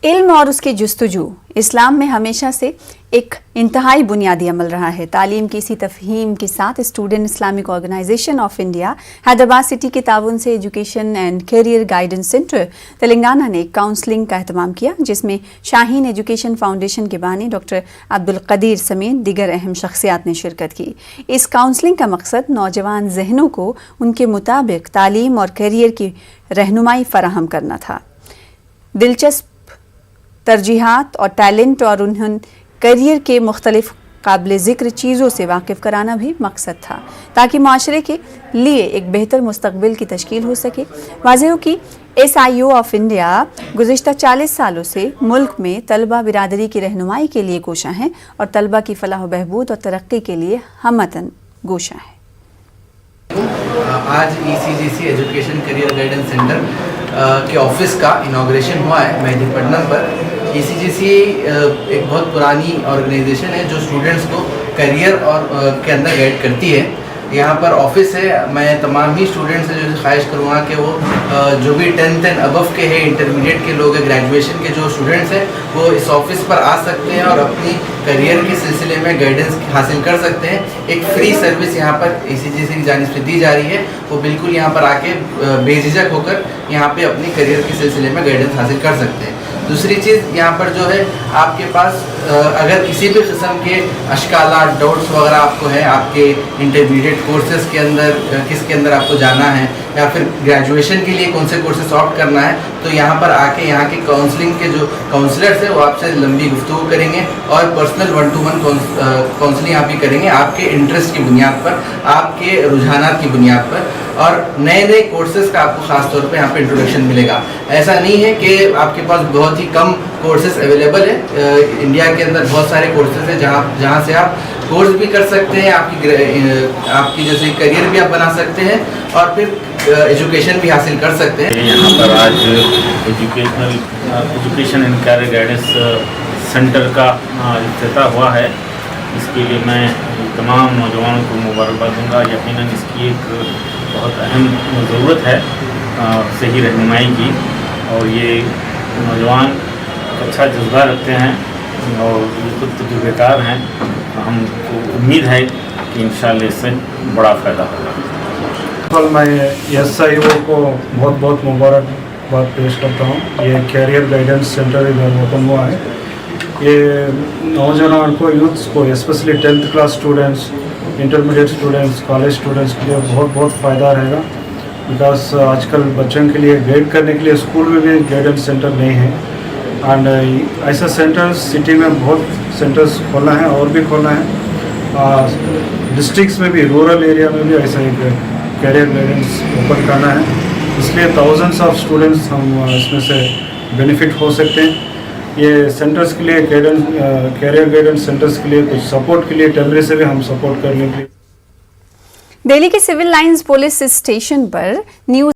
علم اور اس کی جستجو اسلام میں ہمیشہ سے ایک انتہائی بنیادی عمل رہا ہے۔ تعلیم کی اسی تفہیم کے ساتھ student Islamic organisation of India Hyderabad city کے تعاون سے education and career guidance centre Telangana نے ایک کاؤنسلنگ کا اہتمام کیا، جس میں شاہین ایجوکیشن فاؤنڈیشن کے بانی ڈاکٹر عبدالقدیر سمیت دیگر اہم شخصیات نے شرکت کی۔ اس کاؤنسلنگ کا مقصد نوجوان ذہنوں کو ان کے مطابق تعلیم اور کیریئر کی رہنمائی فراہم کرنا تھا۔ دلچسپ ترجیحات اور ٹیلنٹ اور انہیں کیریئر کے مختلف قابل ذکر چیزوں سے واقف کرانا بھی مقصد تھا، تاکہ معاشرے کے لیے ایک بہتر مستقبل کی تشکیل ہو سکے۔ واضح ہو کہ SIO آف انڈیا گزشتہ 40 سالوں سے ملک میں طلبہ برادری کی رہنمائی کے لیے کوشاں ہیں اور طلبہ کی فلاح و بہبود اور ترقی کے لیے ہموطن گوشاں ہیں۔ آج ECGC education career guidance centre کے آفس کا انوگریشن ہوا ہے مہدی پٹنم پر۔ ECGC ایک بہت پرانی آرگنائزیشن ہے جو اسٹوڈنٹس کو کیریئر اور کے اندر گائیڈ کرتی ہے۔ یہاں پر آفس ہے، میں تمام ہی اسٹوڈنٹ سے جو خواہش کروں گا کہ وہ جو بھی 10th اینڈ ابو کے ہیں، انٹرمیڈیٹ کے لوگ ہیں، گریجویشن کے جو اسٹوڈنٹس ہیں، وہ اس آفس پر آ سکتے ہیں اور اپنی کیریئر کے سلسلے میں گائیڈنس حاصل کر سکتے ہیں۔ ایک فری سروس یہاں پر ECGC کی جانب سے دی جا رہی ہے، وہ بالکل یہاں پر آ کے بے جھجک ہو کر یہاں پہ اپنی کیریئر کے سلسلے میں گائیڈنس حاصل کر سکتے ہیں۔ دوسری چیز، یہاں پر جو ہے آپ کے پاس اگر کسی بھی قسم کے اشکالات، ڈاؤٹس وغیرہ آپ کو ہیں، آپ کے انٹرمیڈیٹ کورسز کے اندر کس کے اندر آپ کو جانا ہے یا پھر گریجویشن کے لیے کون سے کورسز آپٹ کرنا ہے، تو یہاں پر آ کے یہاں کے کاؤنسلنگ کے جو کاؤنسلرس ہیں وہ آپ سے لمبی گفتگو کریں گے اور پرسنل 1-to-1 کاؤنسلنگ آپ کی کریں گے، آپ کے انٹرسٹ کی بنیاد پر، آپ کے رجحانات کی بنیاد پر، اور نئے کورسز کا آپ کو خاص طور پہ یہاں پہ انٹروڈکشن ملے گا۔ ایسا نہیں ہے کہ آپ کے پاس بہت ہی کم کورسز اویلیبل ہے، انڈیا کے اندر بہت سارے کورسز ہیں جہاں سے آپ کورس بھی کر سکتے ہیں، آپ کی جیسے کیریئر بھی آپ بنا سکتے ہیں اور پھر ایجوکیشن بھی حاصل کر سکتے ہیں۔ یہاں پر آج education and career guidance centre کا افتتاح ہوا ہے۔ اس کے لیے میں تمام نوجوانوں کو مبارکباد دوں گا۔ یقیناً اس کی ایک بہت اہم ضرورت ہے صحیح رہنمائی کی، اور یہ نوجوان اچھا جذبہ رکھتے ہیں اور یہ خود تجربے کار ہیں۔ ہم کو امید ہے کہ انشاءاللہ اس سے بڑا فائدہ ہوگا۔ میں SIO کو بہت بہت مبارکباد پیش کرتا ہوں۔ یہ کیریئر گائیڈنس سینٹر ادھر اوپن ہوا ہے۔ یہ نوجوانوں کو، یوتھس کو، specially 10th class students, intermediate students, college students کے لیے بہت بہت فائدہ رہے گا، بیکاز آج کل بچوں کے لیے گائیڈ کرنے کے لیے اسکول میں بھی گائیڈنس سینٹر نہیں ہے، اینڈ ایسا سینٹر سٹی میں بہت سینٹرز کھولنا ہے اور بھی کھولنا ہے۔ ڈسٹرکس میں بھی، رورل ایریا میں بھی ایسا ایک کیریئر گائیڈنس اوپن کرنا ہے، اس لیے تھاؤزنڈس آف اسٹوڈنٹس ہم اس میں سے بینیفٹ ہو سکتے ہیں۔ یہ سینٹرز کے لیے کیریئر گائیڈنس سینٹرز کے لیے کچھ سپورٹ کے لیے ٹیمری سے بھی ہم سپورٹ کرنے کے لیے۔ دہلی کے سول لائنز پولیس اسٹیشن پر نیوز